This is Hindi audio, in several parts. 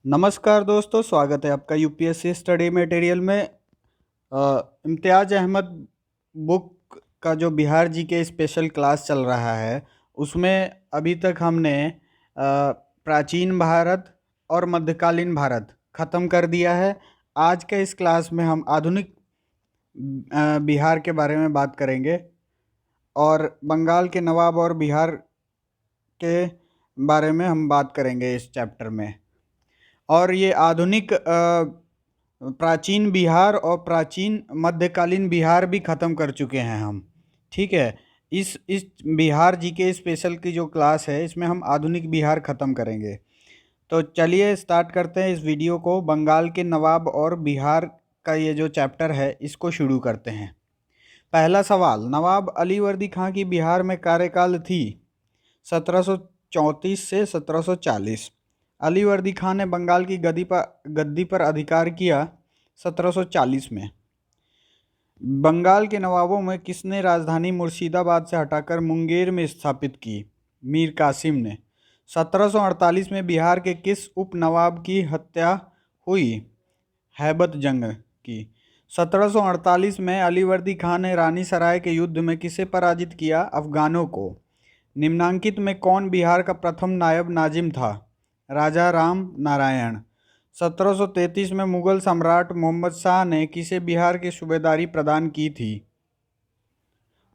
नमस्कार दोस्तों, स्वागत है आपका यूपीएससी स्टडी मटेरियल में। इम्तियाज़ अहमद बुक का जो बिहार जी के स्पेशल क्लास चल रहा है, उसमें अभी तक हमने प्राचीन भारत और मध्यकालीन भारत ख़त्म कर दिया है। आज के इस क्लास में हम आधुनिक बिहार के बारे में बात करेंगे और बंगाल के नवाब और बिहार के बारे में हम बात करेंगे इस चैप्टर में। और ये आधुनिक प्राचीन बिहार और प्राचीन मध्यकालीन बिहार भी ख़त्म कर चुके हैं हम। ठीक है। इस बिहार जी के स्पेशल की जो क्लास है, इसमें हम आधुनिक बिहार ख़त्म करेंगे। तो चलिए स्टार्ट करते हैं इस वीडियो को। बंगाल के नवाब और बिहार का ये जो चैप्टर है, इसको शुरू करते हैं। पहला सवाल, नवाब अलीवर्दी खां की बिहार में कार्यकाल थी 1734 से 1740। अलीवर्दी खान ने बंगाल की गद्दी पर अधिकार किया 1740 में। बंगाल के नवाबों में किसने राजधानी मुर्शिदाबाद से हटाकर मुंगेर में स्थापित की? मीर कासिम ने। 1748 में बिहार के किस उप नवाब की हत्या हुई? हैबत जंग की। 1748 में अलीवर्दी खान ने रानी सराय के युद्ध में किसे पराजित किया? अफगानों को। निम्नांकित में कौन बिहार का प्रथम नायब नाजिम था? राजा राम नारायण। 1733 में मुगल सम्राट मोहम्मद शाह ने किसे बिहार की सूबेदारी प्रदान की थी?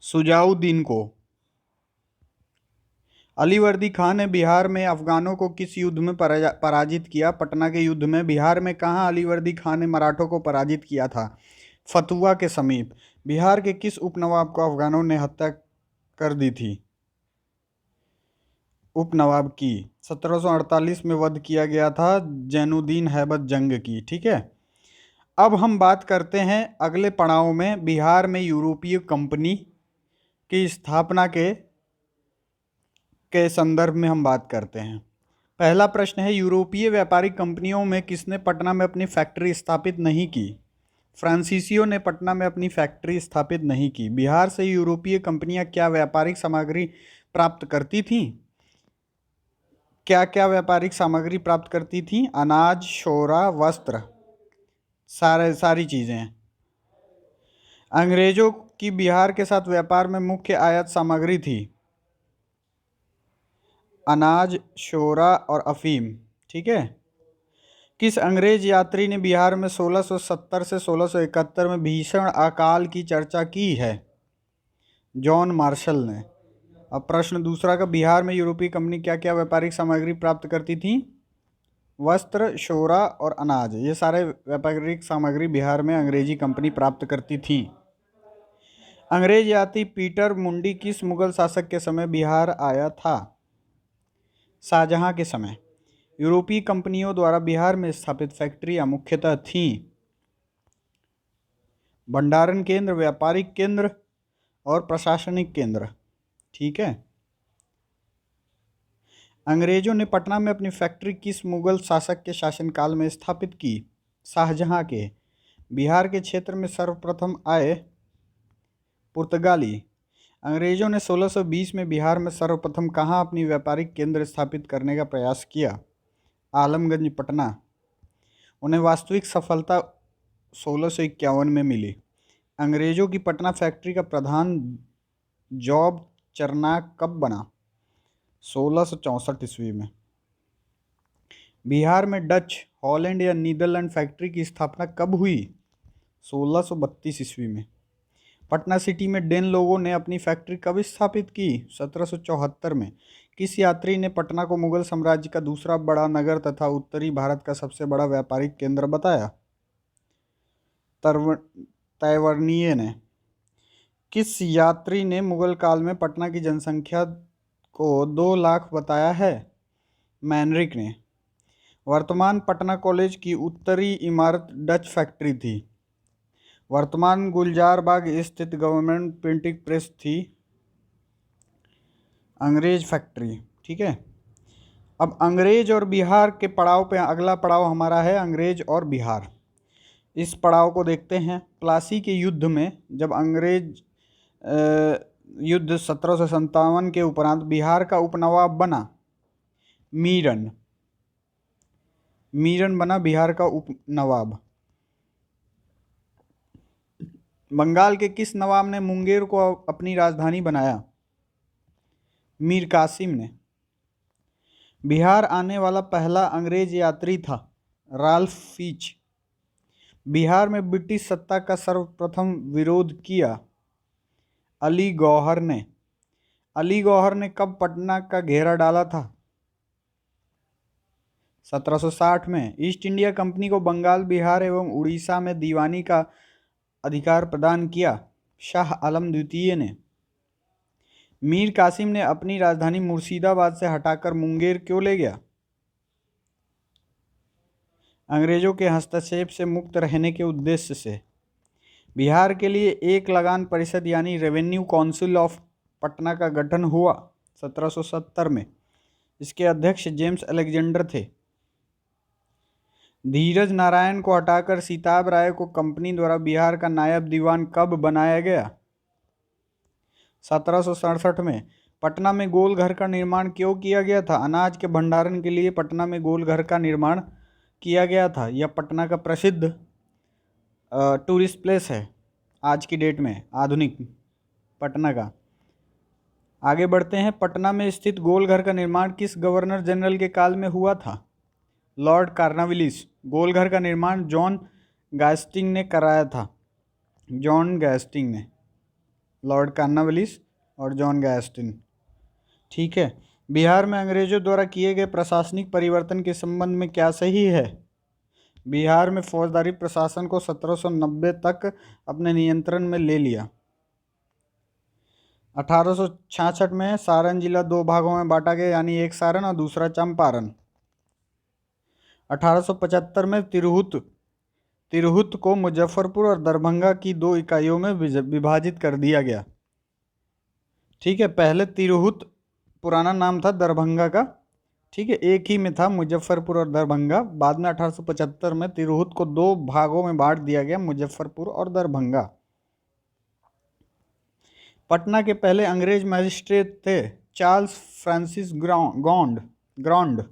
सुजाउद्दीन को। अलीवर्दी खान ने बिहार में अफगानों को किस युद्ध में पराजित किया? पटना के युद्ध में। बिहार में कहाँ अलीवर्दी खान ने मराठों को पराजित किया था? फतुआ के समीप। बिहार के किस उपनवाब को अफगानों ने हत्या कर दी थी? उपनवाब की। 1748 में वध किया गया था जैनुद्दीन हैबत जंग की। ठीक है। अब हम बात करते हैं अगले पड़ाव में बिहार में यूरोपीय कंपनी की स्थापना के संदर्भ में हम बात करते हैं। पहला प्रश्न है, यूरोपीय व्यापारिक कंपनियों में किसने पटना में अपनी फैक्ट्री स्थापित नहीं की? फ्रांसीसियों ने पटना में अपनी फैक्ट्री स्थापित नहीं की। बिहार से यूरोपीय कंपनियां क्या व्यापारिक सामग्री प्राप्त करती थीं? क्या क्या व्यापारिक सामग्री प्राप्त करती थी? अनाज, शोरा, वस्त्र, सारी चीज़ें। अंग्रेजों की बिहार के साथ व्यापार में मुख्य आयात सामग्री थी अनाज, शोरा और अफीम। ठीक है। किस अंग्रेज यात्री ने बिहार में 1670 से 1671 में भीषण अकाल की चर्चा की है? जॉन मार्शल ने। अब प्रश्न दूसरा का, बिहार में यूरोपीय कंपनी क्या क्या व्यापारिक सामग्री प्राप्त करती थी? वस्त्र, शोरा और अनाज, ये सारे व्यापारिक सामग्री बिहार में अंग्रेजी कंपनी प्राप्त करती थी। अंग्रेज यात्री पीटर मुंडी किस मुगल शासक के समय बिहार आया था? शाहजहां के समय। यूरोपीय कंपनियों द्वारा बिहार में स्थापित फैक्ट्रियां मुख्यतः थीं भंडारण केंद्र, व्यापारिक केंद्र और प्रशासनिक केंद्र। ठीक है। अंग्रेजों ने पटना में अपनी फैक्ट्री किस मुगल शासक के शासनकाल में स्थापित की? शाहजहां के। बिहार के क्षेत्र में सर्वप्रथम आए पुर्तगाली। अंग्रेजों ने 1620 में बिहार में सर्वप्रथम कहाँ अपनी व्यापारिक केंद्र स्थापित करने का प्रयास किया? आलमगंज, पटना। उन्हें वास्तविक सफलता 1651 में मिली। अंग्रेजों की पटना फैक्ट्री का प्रधान जॉब चरनाक कब बना? 1664 ईस्वी में। बिहार में डच, हॉलैंड या नीदरलैंड फैक्ट्री की स्थापना कब हुई? 1632 ईस्वी में। पटना सिटी में डेन लोगों ने अपनी फैक्ट्री कब स्थापित की? 1774 में। किस यात्री ने पटना को मुगल साम्राज्य का दूसरा बड़ा नगर तथा उत्तरी भारत का सबसे बड़ा व्यापारिक केंद्र बताया? तैवर्निये ने। किस यात्री ने मुगल काल में पटना की जनसंख्या को 2 लाख बताया है? मैनरिक ने। वर्तमान पटना कॉलेज की उत्तरी इमारत डच फैक्ट्री थी। वर्तमान गुलजार बाग स्थित गवर्नमेंट प्रिंटिंग प्रेस थी अंग्रेज फैक्ट्री। ठीक है। अब अंग्रेज और बिहार के पड़ाव पे अगला पड़ाव हमारा है अंग्रेज और बिहार। इस पड़ाव को देखते हैं। प्लासी के युद्ध में जब अंग्रेज युद्ध 1757 के उपरांत बिहार का उपनवाब बना मीरन। मीरन बना बिहार का उप नवाब। बंगाल के किस नवाब ने मुंगेर को अपनी राजधानी बनाया? मीर कासिम ने। बिहार आने वाला पहला अंग्रेज यात्री था राल्फ फिच। बिहार में ब्रिटिश सत्ता का सर्वप्रथम विरोध किया अली गौहर ने। अली गौहर ने कब पटना का घेरा डाला था? 1760 में। ईस्ट इंडिया कंपनी को बंगाल, बिहार एवं उड़ीसा में दीवानी का अधिकार प्रदान किया शाह आलम द्वितीय ने। मीर कासिम ने अपनी राजधानी मुर्शिदाबाद से हटाकर मुंगेर क्यों ले गया? अंग्रेजों के हस्तक्षेप से मुक्त रहने के उद्देश्य से। बिहार के लिए एक लगान परिषद यानी रेवेन्यू काउंसिल ऑफ पटना का गठन हुआ 1770 में। इसके अध्यक्ष जेम्स अलेक्जेंडर थे। धीरज नारायण को हटाकर सीताब राय को कंपनी द्वारा बिहार का नायब दीवान कब बनाया गया? 1767 में। पटना में गोलघर का निर्माण क्यों किया गया था? अनाज के भंडारण के लिए पटना में गोलघर का निर्माण किया गया था। यह पटना का प्रसिद्ध टूरिस्ट प्लेस है आज की डेट में, आधुनिक पटना का। आगे बढ़ते हैं। पटना में स्थित गोलघर का निर्माण किस गवर्नर जनरल के काल में हुआ था? Lord Cornwallis. गोलघर का निर्माण जॉन गैस्टिंग ने कराया था। जॉन गैस्टिंग ने। लॉर्ड कार्नवालिस और जॉन गैस्टिंग। ठीक है। बिहार में अंग्रेजों द्वारा किए गए प्रशासनिक परिवर्तन के संबंध में क्या सही है? बिहार में फौजदारी प्रशासन को 1790 तक अपने नियंत्रण में ले लिया। 1866 में सारण जिला दो भागों में बांटा गया, यानी एक सारण और दूसरा चंपारण। 1875 में तिरहुत को मुजफ्फरपुर और दरभंगा की दो इकाइयों में विभाजित कर दिया गया। ठीक है। पहले तिरहुत पुराना नाम था दरभंगा का। ठीक है। एक ही में था मुजफ्फरपुर और दरभंगा। बाद में 1875 में तिरहुत को दो भागों में बांट दिया गया, मुजफ्फरपुर और दरभंगा। पटना के पहले अंग्रेज मजिस्ट्रेट थे चार्ल्स फ्रांसिस ग्रांड।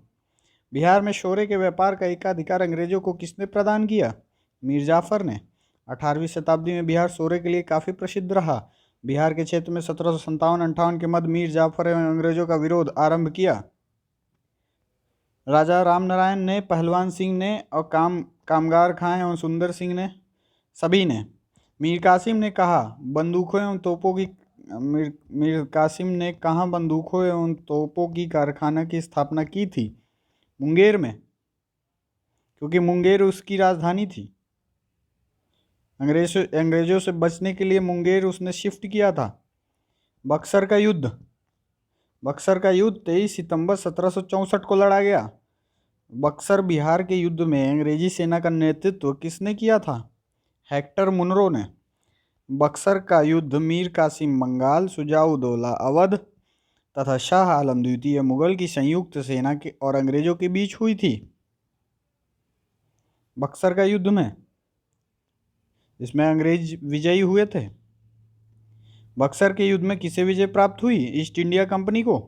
बिहार में शोरे के व्यापार का एकाधिकार अंग्रेजों को किसने प्रदान किया? मीर जाफर ने। 18वीं शताब्दी में बिहार शोरे के लिए काफ़ी प्रसिद्ध रहा। बिहार के क्षेत्र में 1757-58 के मध्य मीर जाफर एवं अंग्रेजों का विरोध आरंभ किया। राजा रामनारायण ने, पहलवान सिंह ने और कामगार खां एवं सुंदर सिंह ने, सभी ने। मीर कासिम ने कहा बंदूकों एवं तोपों की मीर कासिम ने कहाँ बंदूकों एवं तोपों की कारखाना की स्थापना की थी? मुंगेर में, क्योंकि मुंगेर उसकी राजधानी थी। अंग्रेजों से बचने के लिए मुंगेर उसने शिफ्ट किया था। बक्सर का युद्ध 23 सितंबर 1764 को लड़ा गया। बक्सर बिहार के युद्ध में अंग्रेजी सेना का नेतृत्व किसने किया था? हेक्टर मुनरो ने। बक्सर का युद्ध मीर कासिम बंगाल, शुजाउद्दौला अवध तथा शाह आलम द्वितीय मुगल की संयुक्त सेना के और अंग्रेजों के बीच हुई थी। बक्सर का युद्ध में इसमें अंग्रेज विजयी हुए थे। बक्सर के युद्ध में किसे विजय प्राप्त हुई? ईस्ट इंडिया कंपनी को।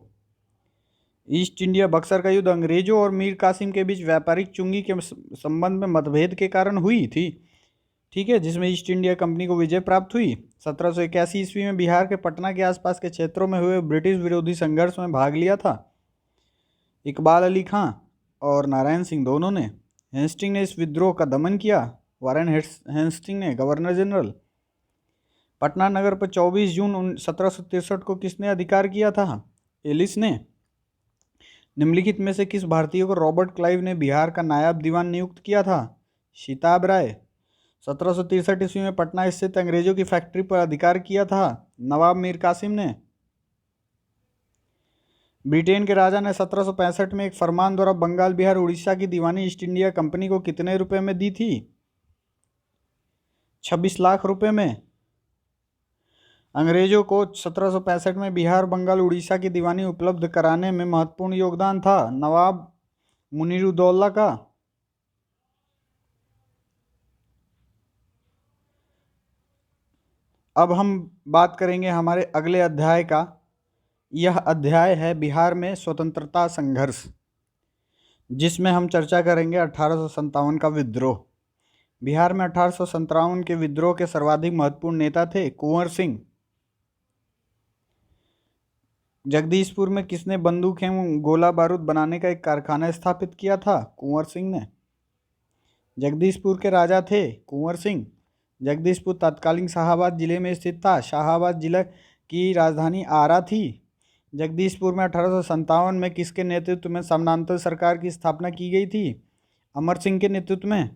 बक्सर का युद्ध अंग्रेजों और मीर कासिम के बीच व्यापारिक चुंगी के संबंध में मतभेद के कारण हुई थी। ठीक है, जिसमें ईस्ट इंडिया कंपनी को विजय प्राप्त हुई। 1781 ईस्वी में बिहार के पटना के आसपास के क्षेत्रों में हुए ब्रिटिश विरोधी संघर्ष में भाग लिया था इकबाल अली खां और नारायण सिंह दोनों ने। हेस्टिंग ने इस विद्रोह का दमन किया। वारेन हेस्टिंग ने, गवर्नर जनरल। पटना नगर पर 24 जून 1763 को किसने अधिकार किया था? एलिस ने। निम्नलिखित में से किस भारतीय को रॉबर्ट क्लाइव ने बिहार का नायब दीवान नियुक्त किया था? सीताब राय। 1763 ईस्वी में पटना स्थित अंग्रेजों की फैक्ट्री पर अधिकार किया था नवाब मीर कासिम ने। ब्रिटेन के राजा ने 1765 में एक फरमान द्वारा बंगाल, बिहार, उड़ीसा की दीवानी ईस्ट इंडिया कंपनी को कितने रुपए में दी थी? 26 लाख रुपए में। अंग्रेजों को 1765 में बिहार, बंगाल, उड़ीसा की दीवानी उपलब्ध कराने में महत्वपूर्ण योगदान था नवाब मुनीरुद्दौला का। अब हम बात करेंगे हमारे अगले अध्याय का। यह अध्याय है बिहार में स्वतंत्रता संघर्ष। जिसमें हम चर्चा करेंगे 1857 का विद्रोह। बिहार में 1857 के विद्रोह के सर्वाधिक महत्वपूर्ण नेता थे कुंवर सिंह। जगदीशपुर में किसने बंदूक एवं गोला बारूद बनाने का एक कारखाना स्थापित किया था? कुंवर सिंह ने। जगदीशपुर के राजा थे कुंवर सिंह। जगदीशपुर तत्कालीन शाहाबाद जिले में स्थित था। शाहाबाद जिला की राजधानी आरा थी। जगदीशपुर में 1857 में किसके नेतृत्व में समानांतर सरकार की स्थापना की गई थी? अमर सिंह के नेतृत्व में।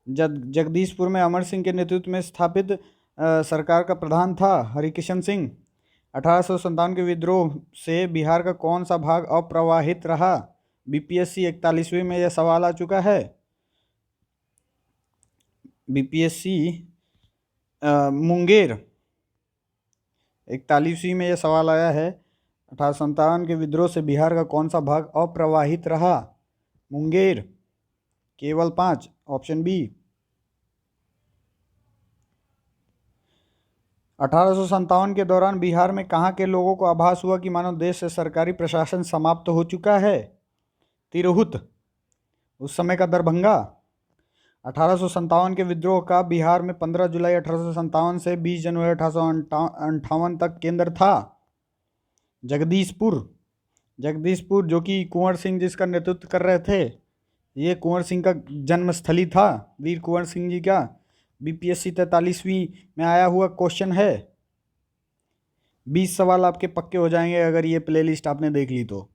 जगदीशपुर में अमर सिंह के नेतृत्व में स्थापित सरकार का प्रधान था हरिकिशन सिंह। 1857 के विद्रोह से बिहार का कौन सा भाग अप्रवाहित रहा? बीपीएससी 41वीं में यह सवाल आ चुका है। बीपीएससी मुंगेर 41वीं में यह सवाल आया है। 1857 के विद्रोह से बिहार का कौन सा भाग अप्रवाहित रहा? मुंगेर। केवल 5, ऑप्शन बी। 1857 के दौरान बिहार में कहाँ के लोगों को आभास हुआ कि मानो देश से सरकारी प्रशासन समाप्त हो चुका है? तिरहुत, उस समय का दरभंगा। 1857 के विद्रोह का बिहार में 15 जुलाई 1857 से 20 जनवरी 1858 तक केंद्र था जगदीशपुर। जगदीशपुर जो कि कुंवर सिंह जिसका नेतृत्व कर रहे थे, ये कुंवर सिंह का जन्मस्थली था, वीर कुंवर सिंह जी का। बीपीएससी 43वीं में आया हुआ क्वेश्चन है। 20 सवाल आपके पक्के हो जाएंगे अगर ये प्लेलिस्ट आपने देख ली तो।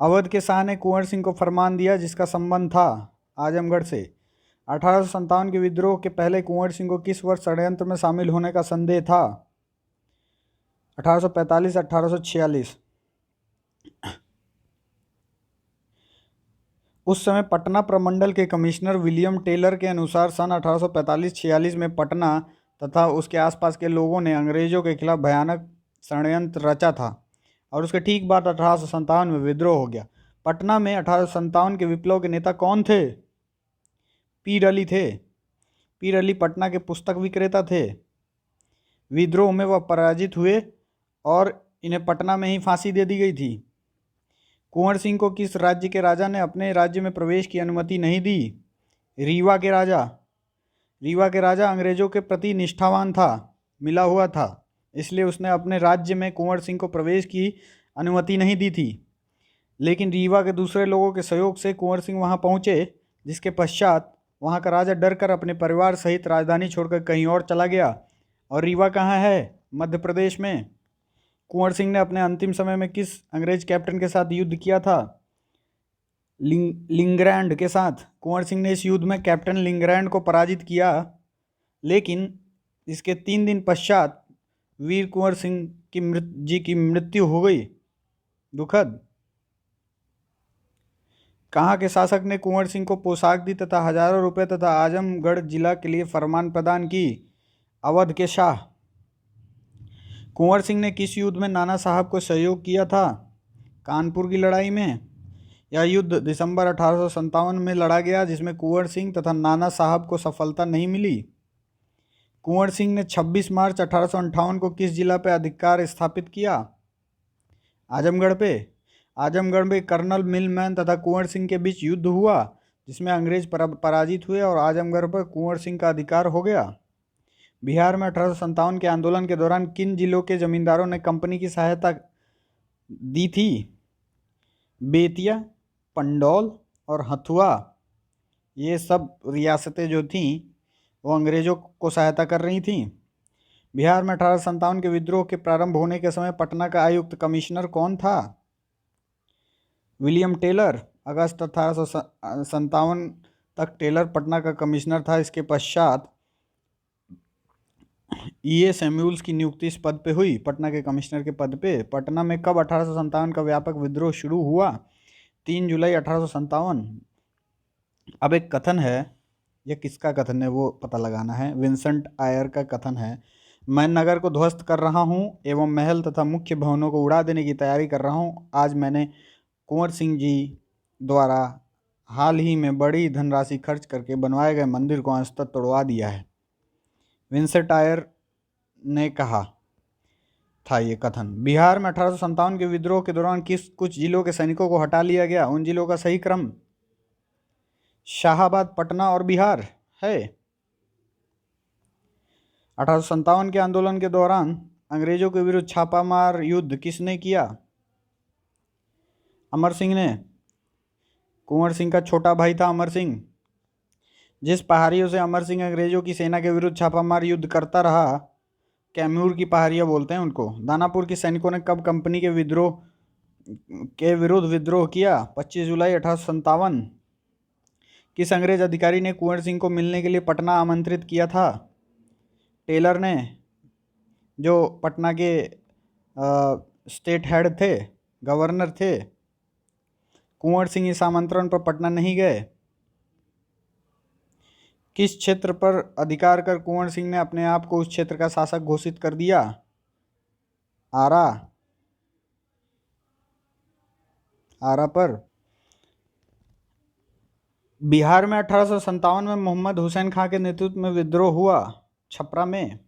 अवध के शाह ने कुंवर सिंह को फरमान दिया जिसका संबंध था आजमगढ़ से। 1857 के विद्रोह के पहले कुंवर सिंह को किस वर्ष षड्यंत्र में शामिल होने का संदेह था? 1845, 1846। उस समय पटना प्रमंडल के कमिश्नर विलियम टेलर के अनुसार सन 1845-46 में पटना तथा उसके आसपास के लोगों ने अंग्रेजों के खिलाफ भयानक षड्यंत्र रचा था और उसके ठीक बाद 1857 में विद्रोह हो गया। पटना में 1857 के विप्लव के नेता कौन थे? पीर अली थे। पीर अली पटना के पुस्तक विक्रेता थे। विद्रोह में वह पराजित हुए और इन्हें पटना में ही फांसी दे दी गई थी। कुंवर सिंह को किस राज्य के राजा ने अपने राज्य में प्रवेश की अनुमति नहीं दी? रीवा के राजा। रीवा के राजा अंग्रेजों के प्रति निष्ठावान था, मिला हुआ था, इसलिए उसने अपने राज्य में कुंवर सिंह को प्रवेश की अनुमति नहीं दी थी। लेकिन रीवा के दूसरे लोगों के सहयोग से कुंवर सिंह वहां पहुंचे, जिसके पश्चात वहां का राजा डरकर अपने परिवार सहित राजधानी छोड़कर कहीं और चला गया। और रीवा कहाँ है? मध्य प्रदेश में। कुंवर सिंह ने अपने अंतिम समय में किस अंग्रेज कैप्टन के साथ युद्ध किया था? लिंगरैंड के साथ। कुंवर सिंह ने इस युद्ध में कैप्टन लिंगरैंड को पराजित किया, लेकिन इसके 3 दिन पश्चात वीर कुंवर सिंह की मृत्यु हो गई। दुखद। कहाँ के शासक ने कुंवर सिंह को पोशाक दी तथा हजारों रुपए तथा आजमगढ़ जिला के लिए फरमान प्रदान की? अवध के शाह। कुंवर सिंह ने किस युद्ध में नाना साहब को सहयोग किया था? कानपुर की लड़ाई में। यह युद्ध दिसंबर 1857 में लड़ा गया, जिसमें कुंवर सिंह तथा नाना साहब को सफलता नहीं मिली। कुंवर सिंह ने 26 मार्च 1858 को किस जिला पर अधिकार स्थापित किया? आजमगढ़ पे। आजमगढ़ में कर्नल मिलमैन तथा कुंवर सिंह के बीच युद्ध हुआ, जिसमें अंग्रेज पराजित हुए और आजमगढ़ पर कुंवर सिंह का अधिकार हो गया। बिहार में 1857 के आंदोलन के दौरान किन जिलों के जमींदारों ने कंपनी की सहायता दी थी? बेतिया, पंडौल और हथुआ। ये सब रियासतें जो थीं वो अंग्रेजों को सहायता कर रही थीं। बिहार में 1857 के विद्रोह के प्रारंभ होने के समय पटना का आयुक्त कमिश्नर कौन था? William Taylor. अगस्त 1857 तक टेलर पटना का कमिश्नर था। इसके पश्चात E.A. सैमुअल्स की नियुक्ति इस पद पे हुई, पटना के कमिश्नर के पद पे। पटना में कब 1857 का व्यापक विद्रोह शुरू हुआ? 3 जुलाई 1857। अब एक कथन है, यह किसका कथन है वो पता लगाना है। विंसेंट आयर का कथन है, मैं नगर को ध्वस्त कर रहा हूँ एवं महल तथा मुख्य भवनों को उड़ा देने की तैयारी कर रहा हूँ। आज मैंने कुंवर सिंह जी द्वारा हाल ही में बड़ी धनराशि खर्च करके बनवाए गए मंदिर को अंशतः तोड़वा दिया है। विंसेंट आयर ने कहा था ये कथन। बिहार में 1857 के विद्रोह के दौरान किस कुछ जिलों के सैनिकों को हटा लिया गया? उन जिलों का सही क्रम शाहाबाद, पटना और बिहार है। 1857 के आंदोलन के दौरान अंग्रेजों के विरुद्ध छापामार युद्ध किसने किया? अमर सिंह ने। कुंवर सिंह का छोटा भाई था अमर सिंह। जिस पहाड़ियों से अमर सिंह अंग्रेजों की सेना के विरुद्ध छापामार युद्ध करता रहा, कैमूर की पहाड़ियां बोलते हैं उनको। दानापुर के सैनिकों ने कब कंपनी के विरुद्ध विद्रोह किया? 25 जुलाई 1857। किस अंग्रेज अधिकारी ने कुंवर सिंह को मिलने के लिए पटना आमंत्रित किया था? टेलर ने, जो पटना के स्टेट हेड थे, गवर्नर थे। कुंवर सिंह इस आमंत्रण पर पटना नहीं गए। किस क्षेत्र पर अधिकार कर कुंवर सिंह ने अपने आप को उस क्षेत्र का शासक घोषित कर दिया? आरा। आरा पर। बिहार में 1857 में मोहम्मद हुसैन खां के नेतृत्व में विद्रोह हुआ छपरा में।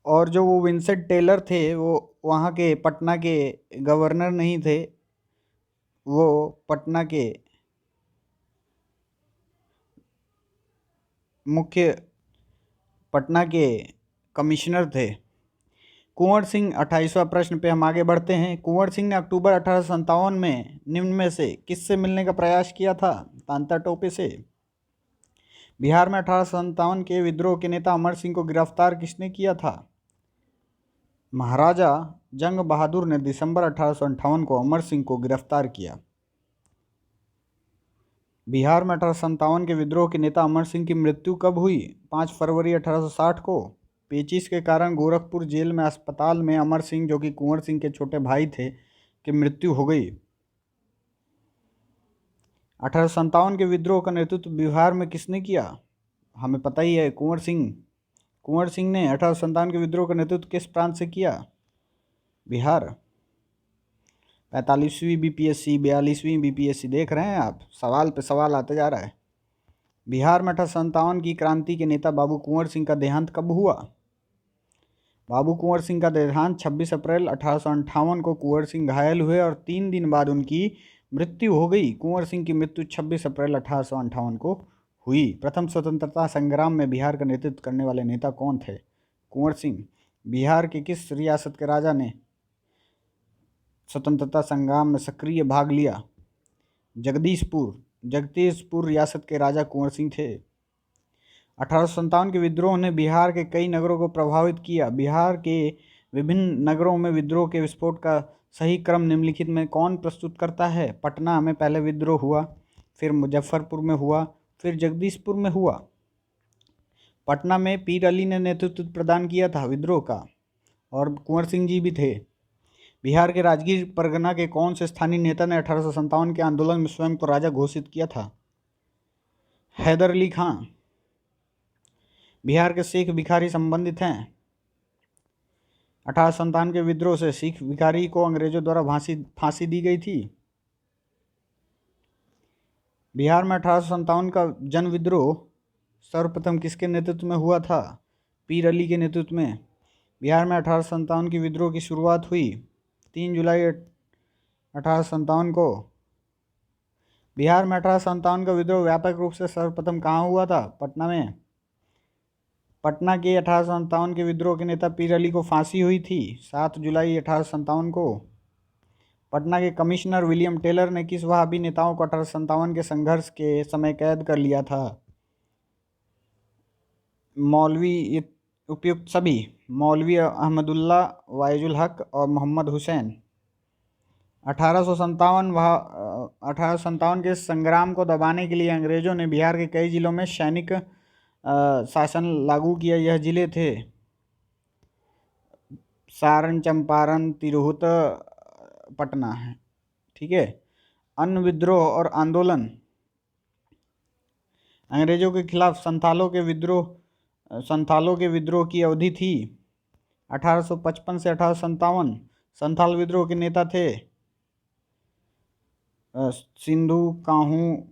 और जो वो विंसेंट टेलर थे, वो वहाँ के पटना के गवर्नर नहीं थे, वो पटना के पटना के कमिश्नर थे। कुंवर सिंह, 28वां प्रश्न पे हम आगे बढ़ते हैं। कुंवर सिंह ने अक्टूबर 1857 में निम्न में से किससे मिलने का प्रयास किया था? तांता टोपे से। बिहार में 1857 के विद्रोह के नेता अमर सिंह को गिरफ्तार किसने किया था? महाराजा जंग बहादुर ने दिसंबर 1858 को अमर सिंह को गिरफ्तार किया। बिहार में 1857 के विद्रोह के नेता अमर सिंह की मृत्यु कब हुई? 5 फरवरी 1860 को। पेचिश के कारण गोरखपुर जेल में अस्पताल में अमर सिंह, जो कि कुंवर सिंह के छोटे भाई थे, की मृत्यु हो गई। 1857 के विद्रोह का नेतृत्व बिहार में किसने किया? हमें पता ही है, कुंवर सिंह। कुंवर सिंह ने 1857 के विद्रोह का नेतृत्व किस प्रांत से किया? बिहार। 45वीं बीपीएससी, 42वीं बीपीएससी देख रहे हैं आप, सवाल पे सवाल आते जा रहा है। बिहार में 1857 की क्रांति के नेता बाबू कुंवर सिंह का देहांत कब हुआ? बाबू कुंवर सिंह का देहांत 26 अप्रैल 1858 को कुंवर सिंह घायल हुए और 3 दिन बाद उनकी मृत्यु हो गई। कुंवर सिंह की मृत्यु 26 अप्रैल 1858 को हुई। प्रथम स्वतंत्रता संग्राम में बिहार का नेतृत्व करने वाले नेता कौन थे? कुंवर सिंह। बिहार के किस रियासत के राजा ने स्वतंत्रता संग्राम में सक्रिय भाग लिया? जगदीशपुर रियासत के राजा कुंवर सिंह थे। 1857 के विद्रोह ने बिहार के कई नगरों को प्रभावित किया। बिहार के विभिन्न नगरों में विद्रोह के विस्फोट का सही क्रम निम्नलिखित में कौन प्रस्तुत करता है? पटना में पहले विद्रोह हुआ, फिर मुजफ्फरपुर में हुआ, फिर जगदीशपुर में हुआ। पटना में पीर अली ने नेतृत्व प्रदान किया था विद्रोह का, और कुंवर सिंह जी भी थे। बिहार के राजगीर परगना के कौन से स्थानीय नेता ने 1857 के आंदोलन में स्वयं को राजा घोषित किया था? हैदर अली खां। बिहार के सिख भिखारी संबंधित हैं। 1857 के विद्रोह से सिख भिखारी को अंग्रेजों द्वारा फांसी दी गई थी। बिहार में 1857 का जन विद्रोह सर्वप्रथम किसके नेतृत्व में हुआ था? पीर अली के नेतृत्व में। बिहार में 1857 की विद्रोह की शुरुआत हुई 3 जुलाई 1857 को। बिहार में 1857 का विद्रोह व्यापक रूप से सर्वप्रथम कहाँ हुआ था? पटना में। पटना के 1857 के विद्रोह के नेता पीर अली को फांसी हुई थी 7 जुलाई 1857 को। पटना के कमिश्नर विलियम टेलर ने किस वहाबी नेताओं को 1857 के संघर्ष के समय कैद कर लिया था? उपयुक्त सभी, मौलवी अहमदुल्ला, वाइजुल हक और मोहम्मद हुसैन। 1857 के संग्राम को दबाने के लिए अंग्रेजों ने बिहार के कई जिलों में सैनिक शासन लागू किया। यह जिले थे सारण, चंपारण, तिरहुत, पटना है। ठीक है। अन्य विद्रोह और आंदोलन। अंग्रेजों के खिलाफ संथालों के विद्रोह की अवधि थी 1855 से 1857। संथाल विद्रोह के नेता थे सिंधु, काहू,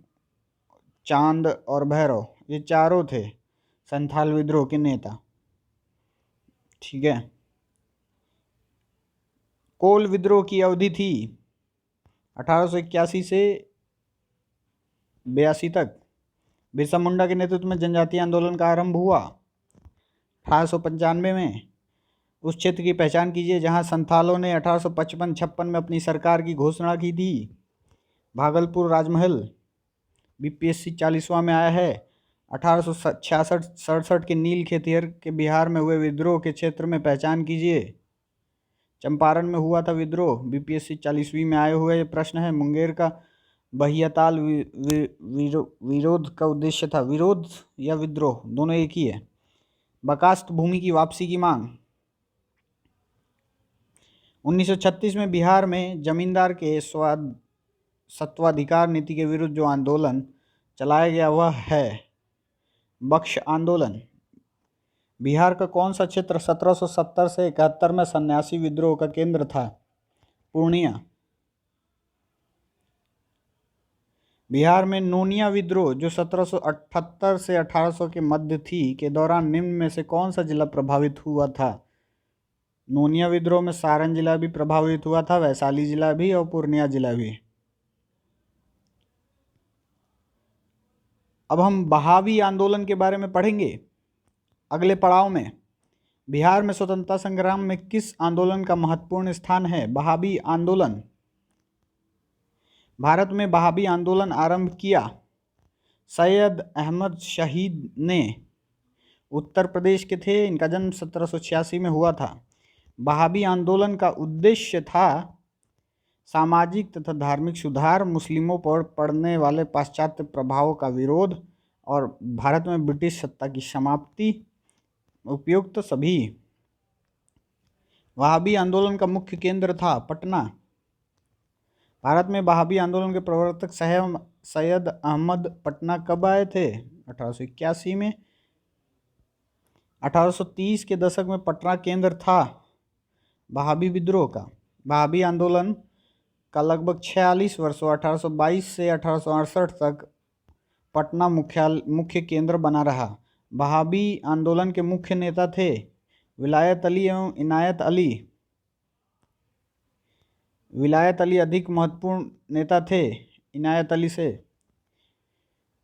चांद और भैरव। ये चारों थे संथाल विद्रोह के नेता। ठीक है। कोल विद्रोह की अवधि थी 1881 से 82 तक। बिरसा मुंडा के नेतृत्व में जनजातीय आंदोलन का आरंभ हुआ 1895 में। उस क्षेत्र की पहचान कीजिए जहां संथालों ने 1855-56 में अपनी सरकार की घोषणा की थी। भागलपुर राजमहल। बीपीएससी 40वां में आया है। 1866-67 के नील खेतिहर के बिहार में हुए विद्रोह के क्षेत्र में पहचान कीजिए। चंपारण में हुआ था विद्रोह। बीपीएससी 40वीं में आए हुए प्रश्न है। मुंगेर का बहियाताल विरोध का उद्देश्य था। विरोध या विद्रोह दोनों एक ही है। बकास्त भूमि की वापसी की मांग। 1936 में बिहार में जमींदार के सत्वाधिकार नीति के विरुद्ध जो आंदोलन चलाया गया वह है बख्श आंदोलन। बिहार का कौन सा क्षेत्र 1770 से 71 में सन्यासी विद्रोह का केंद्र था? पूर्णिया। बिहार में नोनिया विद्रोह जो 1778 से 1800 के मध्य थी के दौरान निम्न में से कौन सा जिला प्रभावित हुआ था? नोनिया विद्रोह में सारण जिला भी प्रभावित हुआ था, वैशाली जिला भी और पूर्णिया जिला भी। अब हम बहावी आंदोलन के बारे में पढ़ेंगे अगले पड़ाव में। बिहार में स्वतंत्रता संग्राम में किस आंदोलन का महत्वपूर्ण स्थान है? बहावी आंदोलन। भारत में बहावी आंदोलन आरंभ किया सैयद अहमद शहीद ने। उत्तर प्रदेश के थे। इनका जन्म 1786 में हुआ था। बहावी आंदोलन का उद्देश्य था सामाजिक तथा धार्मिक सुधार, मुस्लिमों पर पड़ने वाले पाश्चात्य प्रभावों का विरोध और भारत में ब्रिटिश सत्ता की समाप्ति। उपयुक्त सभी। वहाबी आंदोलन का मुख्य केंद्र था पटना। भारत में वहाबी आंदोलन के प्रवर्तक सैयद अहमद पटना कब आए थे? 1881 में। 1830 के दशक में पटना केंद्र था वहाबी विद्रोह का। वहाबी आंदोलन का लगभग 46 वर्षों 1822 से 1868 तक पटना मुख्य केंद्र बना रहा। वहाबी आंदोलन के मुख्य नेता थे विलायत अली एवं इनायत अली। विलायत अली अधिक महत्वपूर्ण नेता थे इनायत अली से।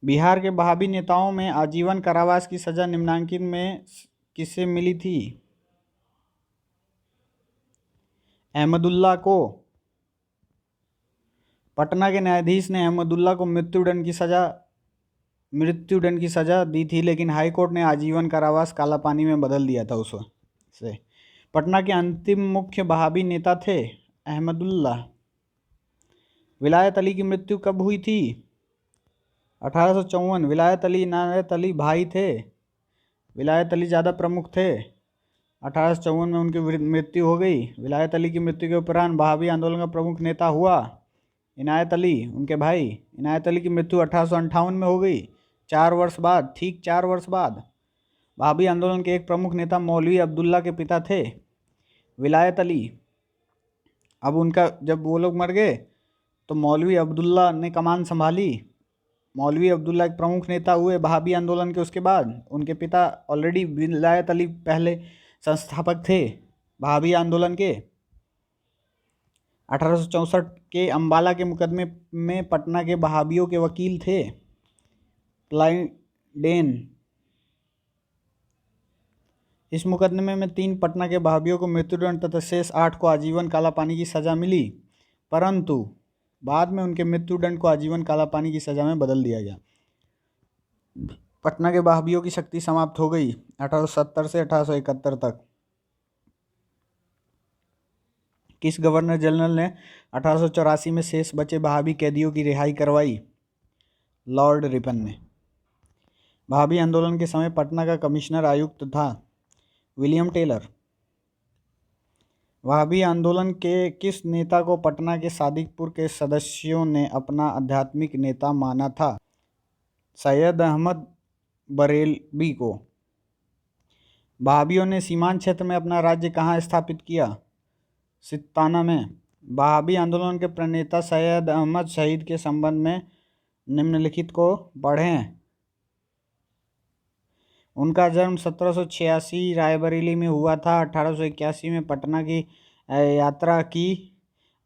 बिहार के वहाबी नेताओं में आजीवन कारावास की सजा निम्नांकित में किसे मिली थी? अहमदुल्ला को। पटना के न्यायाधीश ने अहमदुल्ला को मृत्युदंड की सजा दी थी, लेकिन हाईकोर्ट ने आजीवन कारावास काला पानी में बदल दिया था उसे। पटना के अंतिम मुख्य वहाबी नेता थे अहमदुल्ला। विलायत अली की मृत्यु कब हुई थी? 1854। विलायत अली इनायत अली भाई थे। विलायत अली ज़्यादा प्रमुख थे। 1854 में उनकी मृत्यु हो गई। विलायत अली की मृत्यु के उपरांत वहाबी आंदोलन का प्रमुख नेता हुआ इनायत अली, उनके भाई। इनायत अली की मृत्यु 1858 में हो गई। 4 वर्ष बाद, ठीक 4 वर्ष बाद। वहाबी आंदोलन के एक प्रमुख नेता मौलवी अब्दुल्ला के पिता थे विलायत अली। अब उनका जब वो लोग मर गए तो मौलवी अब्दुल्ला ने कमान संभाली। मौलवी अब्दुल्ला एक प्रमुख नेता हुए वहाबी आंदोलन के। उसके बाद उनके पिता ऑलरेडी विलायत अली पहले संस्थापक थे वहाबी आंदोलन के। 1864 के अम्बाला के मुकदमे में पटना के वहाबियों के वकील थे प्लाइडेन। इस मुकदमे में 3 पटना के वहाबियों को मृत्युदंड तथा शेष 8 को आजीवन काला पानी की सज़ा मिली, परंतु बाद में उनके मृत्युदंड को आजीवन काला पानी की सज़ा में बदल दिया गया। पटना के वहाबियों की शक्ति समाप्त हो गई 1870 से 1871 तक। किस गवर्नर जनरल ने 1884 में शेष बचे वहाबी कैदियों की रिहाई करवाई? लॉर्ड रिपन ने। वहाबी आंदोलन के समय पटना का कमिश्नर आयुक्त था विलियम टेलर। वहाबी आंदोलन के किस नेता को पटना के सादिकपुर के सदस्यों ने अपना आध्यात्मिक नेता माना था? सैयद अहमद बरेलवी को। वहाबियों ने सीमांत क्षेत्र में अपना राज्य कहाँ स्थापित किया? सिताना में। वहाबी आंदोलन के प्रणेता सैयद अहमद शहीद के संबंध में निम्नलिखित को पढ़ें। उनका जन्म 1786 रायबरेली में हुआ था। 1881 में पटना की यात्रा की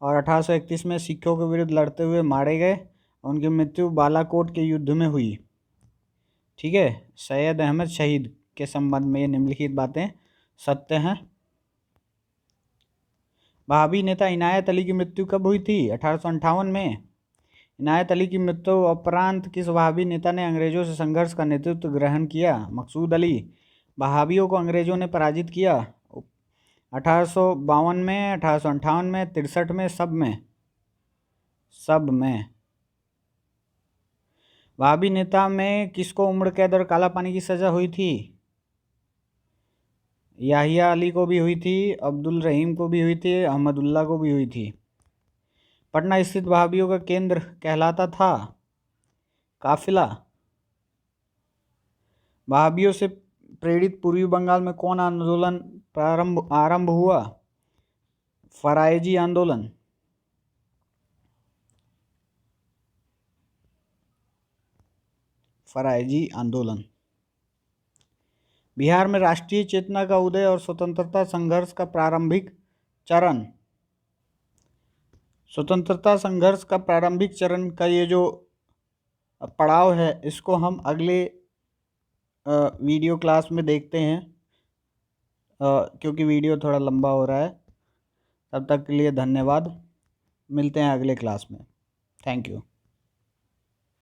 और 1831 में सिखों के विरुद्ध लड़ते हुए मारे गए। उनकी मृत्यु बालाकोट के युद्ध में हुई। ठीक है, सैयद अहमद शहीद के संबंध में ये निम्नलिखित बातें सत्य हैं। वहाबी नेता इनायत अली की मृत्यु कब हुई थी? 1858 में। इनायत अली की मृत्यु उपरांत किस वहाबी नेता ने अंग्रेजों से संघर्ष का नेतृत्व ग्रहण किया? मकसूद अली। वहाबियों को अंग्रेजों ने पराजित किया 1852 में, 1858 में, 63 में, सब में। वहाबी नेता में किसको उम्र कैद और काला पानी की सजा हुई थी? याहिया अली को भी हुई थी, अब्दुल रहीम को भी हुई थी, अहमदुल्ला को भी हुई थी। पटना स्थित वहाबियों का केंद्र कहलाता था काफिला। वहाबियों से प्रेरित पूर्वी बंगाल में कौन आंदोलन आरंभ हुआ? फरायजी आंदोलन। फरायजी आंदोलन। बिहार में राष्ट्रीय चेतना का उदय और स्वतंत्रता संघर्ष का प्रारंभिक चरण। स्वतंत्रता संघर्ष का प्रारंभिक चरण का ये जो पड़ाव है, इसको हम अगले वीडियो क्लास में देखते हैं, क्योंकि वीडियो थोड़ा लंबा हो रहा है। तब तक के लिए धन्यवाद। मिलते हैं अगले क्लास में। Thank you.